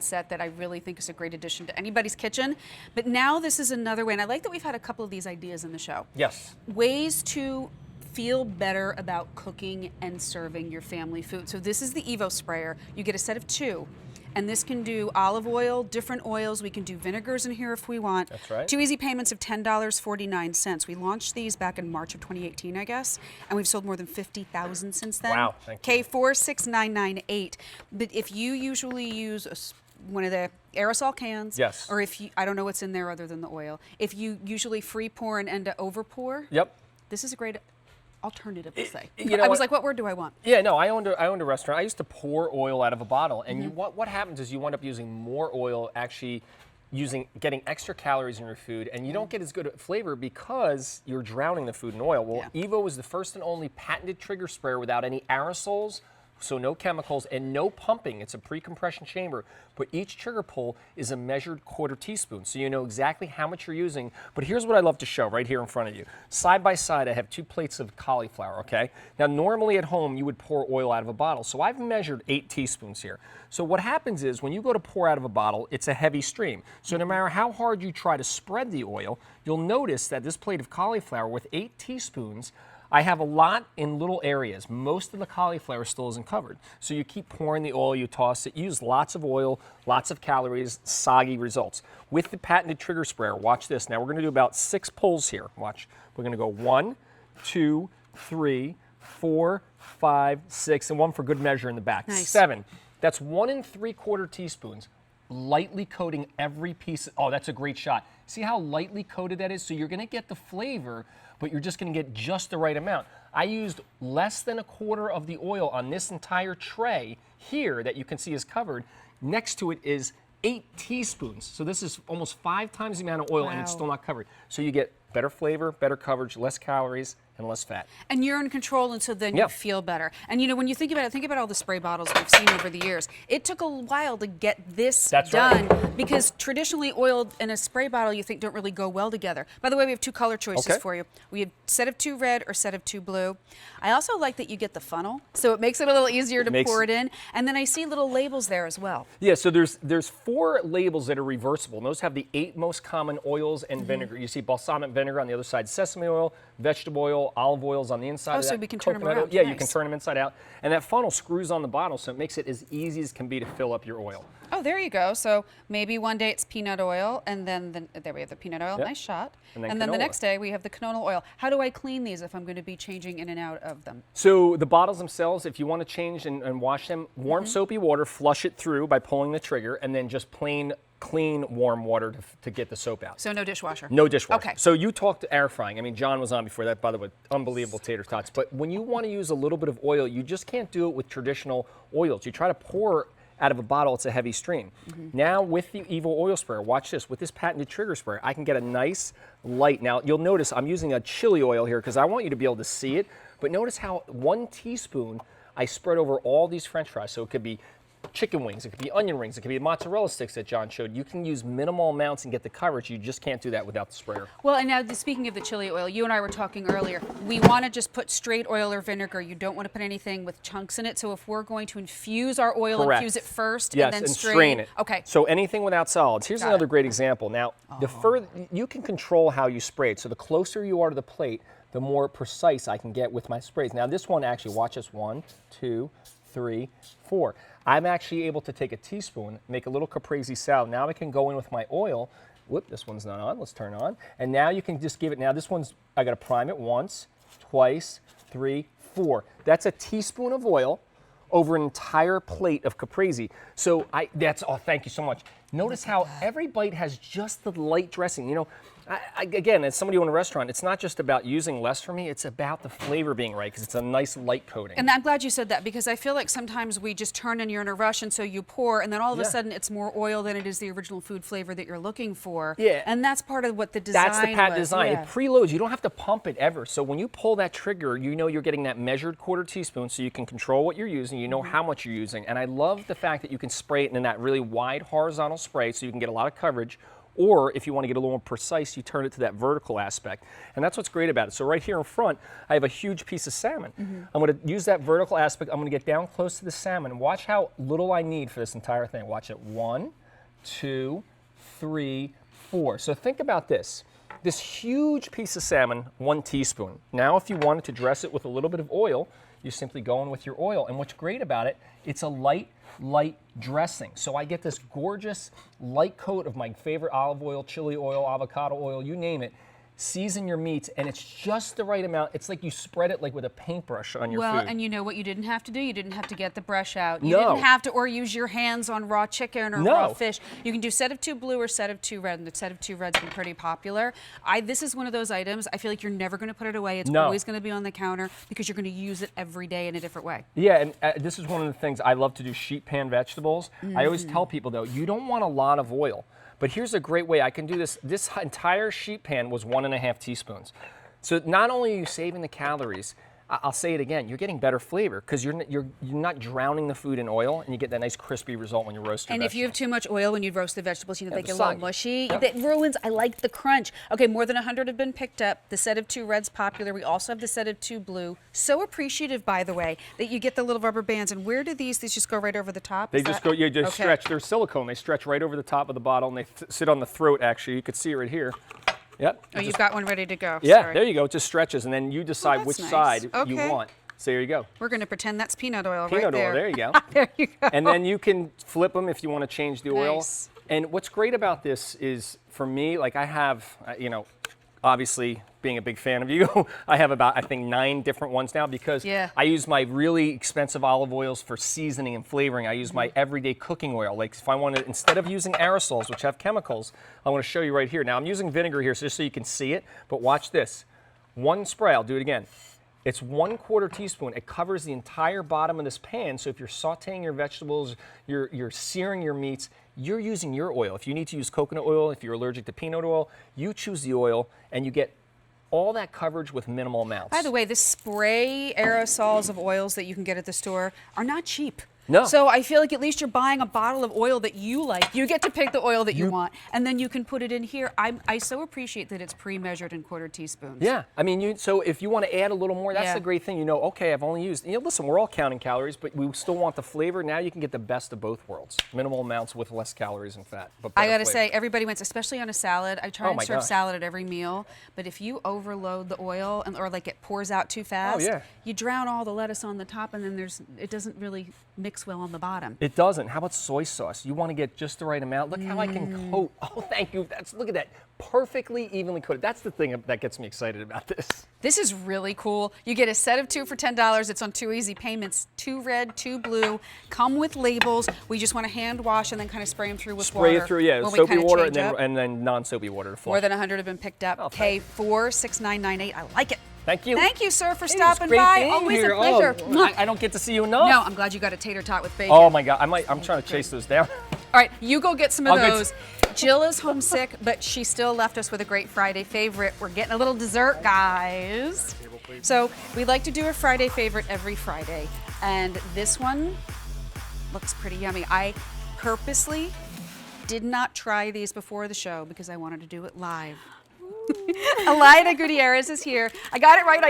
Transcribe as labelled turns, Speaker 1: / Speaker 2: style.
Speaker 1: set that I really think is a great addition to anybody's kitchen. But now this is another way, and I like that we've had a couple of these ideas in the show.
Speaker 2: Yes.
Speaker 1: Ways to feel better about cooking and serving your family food. So this is the Evo sprayer. You get a set of 2. And this can do olive oil, different oils. We can do vinegars in here if we want.
Speaker 2: That's right.
Speaker 1: 2 easy payments of $10.49. We launched these back in March of 2018, I guess, and we've sold more than 50,000 since then.
Speaker 2: Wow, thank you.
Speaker 1: K46998. But if you usually use one of the aerosol cans,
Speaker 2: yes,
Speaker 1: or if you, I don't know what's in there other than the oil, if you usually free pour and end to over pour,
Speaker 2: yep,
Speaker 1: this is a great alternative, we'll say.
Speaker 2: You know,
Speaker 1: I was like, what word do I want?
Speaker 2: Yeah, no, I owned a restaurant. I used to pour oil out of a bottle, and what happens is you wind up using more oil, actually getting extra calories in your food, and you don't get as good a flavor because you're drowning the food in oil. Well, Evo is the first and only patented trigger sprayer without any aerosols, so no chemicals and no pumping. It's a pre-compression chamber, but each trigger pull is a measured 1/4 teaspoon, so you know exactly how much you're using. But here's what I love to show right here in front of you. Side by side, I have 2 plates of cauliflower, okay? Now, normally at home, you would pour oil out of a bottle, so I've measured 8 teaspoons here. So what happens is when you go to pour out of a bottle, it's a heavy stream. So no matter how hard you try to spread the oil, you'll notice that this plate of cauliflower with 8 teaspoons, I have a lot in little areas. Most of the cauliflower still isn't covered. So you keep pouring the oil, you toss it, use lots of oil, lots of calories, soggy results. With the patented trigger sprayer, watch this. Now we're gonna do about 6 pulls here. Watch. We're gonna go 1, 2, 3, 4, 5, 6, and 1 for good measure in the back.
Speaker 1: Nice.
Speaker 2: 7. That's 1 3/4 teaspoons. Lightly coating every piece. Oh, that's a great shot. See how lightly coated that is? So you're gonna get the flavor, but you're just gonna get just the right amount. I used less than 1/4 of the oil on this entire tray here that you can see is covered. Next to it is 8 teaspoons. So this is almost 5 times the amount of oil, and it's still not covered. So you get better flavor, better coverage, less calories, and less fat.
Speaker 1: And you're in control, and so then you feel better. And you know, when you think about it, think about all the spray bottles we've seen over the years. It took a while to get this done because traditionally oil and a spray bottle you think don't really go well together. By the way, we have 2 color choices for you. We have set of 2 red or set of 2 blue. I also like that you get the funnel, so it makes it a little easier to pour it in. And then I see little labels there as well.
Speaker 2: Yeah, so there's 4 labels that are reversible, and those have the 8 most common oils and vinegar. You see balsamic vinegar on the other side, sesame oil, vegetable oil, olive oils on the inside.
Speaker 1: So we can turn them around.
Speaker 2: Yeah, you can turn them inside out. And that funnel screws on the bottle, so it makes it as easy as can be to fill up your oil.
Speaker 1: Oh, there you go. So maybe one day it's peanut oil, and then there we have the peanut oil. Nice shot. And then the next day we have the canola oil. How do I clean these if I'm going to be changing in and out of them?
Speaker 2: So the bottles themselves, if you want to change and wash them, warm soapy water, flush it through by pulling the trigger, and then just plain clean warm water to get the soap out.
Speaker 1: So no dishwasher?
Speaker 2: No dishwasher.
Speaker 1: Okay.
Speaker 2: So you talked air frying. I mean, John was on before that, by the way, unbelievable tater tots. But when you want to use a little bit of oil, you just can't do it with traditional oils. You try to pour out of a bottle, it's a heavy stream. Now with the Evo oil sprayer, watch this, with this patented trigger sprayer, I can get a nice light. Now you'll notice I'm using a chili oil here because I want you to be able to see it, but notice how 1 teaspoon I spread over all these French fries. So it could be chicken wings, it could be onion rings, it could be mozzarella sticks that John showed. You can use minimal amounts and get the coverage. You just can't do that without the sprayer.
Speaker 1: Well, and now speaking of the chili oil, you and I were talking earlier, we want to just put straight oil or vinegar. You don't want to put anything with chunks in it. So if we're going to infuse our oil, infuse it first and then strain
Speaker 2: it.
Speaker 1: Okay.
Speaker 2: So anything without solids. Here's another great example. Now, the further you can control how you spray it. So the closer you are to the plate, the more precise I can get with my sprays. Now this one actually, watch this, 1, 2, 3, 4. I'm actually able to take a teaspoon, make a little caprese salad. Now I can go in with my oil. Whoop, this one's not on. Let's turn it on. And now you can just give it, now this one's, I got to prime it once, twice, 3, 4. That's a teaspoon of oil over an entire plate of caprese. So oh, thank you so much. Notice how every bite has just the light dressing. You know, again, as somebody who owns a restaurant, it's not just about using less for me, it's about the flavor being right, because it's a nice light coating.
Speaker 1: And I'm glad you said that, because I feel like sometimes we just turn and you're in a rush, and so you pour, and then all of a sudden it's more oil than it is the original food flavor that you're looking for.
Speaker 2: Yeah.
Speaker 1: And that's part of what the design
Speaker 2: That's the patent design.
Speaker 1: Yeah.
Speaker 2: It preloads. You don't have to pump it ever. So when you pull that trigger, you know you're getting that measured 1/4 teaspoon, so you can control what you're using, you know how much you're using. And I love the fact that you can spray it in that really wide horizontal spray, so you can get a lot of coverage, Or if you want to get a little more precise, you turn it to that vertical aspect. And that's what's great about it. So right here in front, I have a huge piece of salmon. I'm going to use that vertical aspect. I'm going to get down close to the salmon. Watch how little I need for this entire thing. Watch it. 1, 2, 3, 4. So think about this. This huge piece of salmon, 1 teaspoon. Now if you wanted to dress it with a little bit of oil, you simply go in with your oil. And what's great about it, it's a light dressing. So I get this gorgeous light coat of my favorite olive oil, chili oil, avocado oil, you name it. Season your meats, and it's just the right amount. It's like you spread it like with a paintbrush on your food.
Speaker 1: Well, and you know what you didn't have to do? You didn't have to get the brush out. You didn't have to, or use your hands on raw chicken or raw fish. You can do set of 2 blue or set of 2 red, and the set of 2 red's been pretty popular. This is one of those items, I feel like you're never going to put it away. It's always going to be on the counter because you're going to use it every day in a different way.
Speaker 2: Yeah, and this is one of the things I love to do, sheet pan vegetables. I always tell people, though, you don't want a lot of oil. But here's a great way I can do this. This entire sheet pan was 1.5 teaspoons. So not only are you saving the calories, I'll say it again, you're getting better flavor because you're not drowning the food in oil, and you get that nice crispy result when you roast your vegetables.
Speaker 1: And if you have too much oil when you roast the vegetables, you know, they get a
Speaker 2: soggy.
Speaker 1: little mushy. That ruins, I like the crunch. Okay, more than 100 have been picked up. The set of 2 red's popular. We also have the set of 2 blue. So appreciative, by the way, that you get the little rubber bands. And where do these just go right over the top?
Speaker 2: They just go, you just stretch. They're silicone. They stretch right over the top of the bottle, and they sit on the throat, actually. You could see it right here. Yep.
Speaker 1: Oh, you've got one ready to go.
Speaker 2: Yeah,
Speaker 1: Sorry.
Speaker 2: there you go. It just stretches, and then you decide which side you want. So there you go.
Speaker 1: We're going to pretend that's peanut oil
Speaker 2: Peanut
Speaker 1: right there.
Speaker 2: oil, there you go.
Speaker 1: There you go.
Speaker 2: And then you can flip them if you want to change the oil.
Speaker 1: Nice.
Speaker 2: And what's great about this is, for me, like I have, you know, obviously being a big fan of you, I have about, I think, 9 different ones now because I use my really expensive olive oils for seasoning and flavoring. I use my everyday cooking oil. Like if I want to, instead of using aerosols, which have chemicals, I want to show you right here. Now I'm using vinegar here just so you can see it, but watch this. 1 spray, I'll do it again. It's 1/4 teaspoon. It covers the entire bottom of this pan. So if you're sauteing your vegetables, you're searing your meats, you're using your oil. If you need to use coconut oil, if you're allergic to peanut oil, you choose the oil and you get all that coverage with minimal amounts.
Speaker 1: By the way, the spray aerosols of oils that you can get at the store are not cheap.
Speaker 2: No.
Speaker 1: So I feel like at least you're buying a bottle of oil that you like. You get to pick the oil that you want, and then you can put it in here. I so appreciate that it's pre-measured in 1/4 teaspoons.
Speaker 2: Yeah, I mean, so if you want to add a little more, that's the great thing. You know, okay, I've only used, you know, listen, we're all counting calories, but we still want the flavor. Now you can get the best of both worlds. Minimal amounts with less calories and fat. But
Speaker 1: I got to say, everybody wins, especially on a salad. I try and serve
Speaker 2: gosh.
Speaker 1: salad at every meal, but if you overload the oil or like it pours out too fast, you drown all the lettuce on the top, and then it doesn't really mix well on the bottom.
Speaker 2: It doesn't. How about soy sauce? You want to get just the right amount. Look how I can coat. Oh, thank you. Look at that. Perfectly evenly coated. That's the thing that gets me excited about this.
Speaker 1: This is really cool. You get a set of 2 for $10. It's on 2 easy payments. 2 red, 2 blue. Come with labels. We just want to hand wash and then kind of spray them through with water.
Speaker 2: Spray it through, yeah. Soapy water and then non-soapy water to flush.
Speaker 1: More than 100 have been picked up. Pay $469.98. I like it.
Speaker 2: Thank you.
Speaker 1: Thank you, sir, for stopping by. Always a pleasure.
Speaker 2: I don't get to see you enough.
Speaker 1: No, I'm glad you got a tater tot with bacon.
Speaker 2: Oh my God, I'm trying to chase those down.
Speaker 1: All right, you go get some of those. Jill is homesick, but she still left us with a great Friday favorite. We're getting a little dessert, guys. So we like to do a Friday favorite every Friday, and this one looks pretty yummy. I purposely did not try these before the show because I wanted to do it live. Elida Gutierrez is here. I got it right.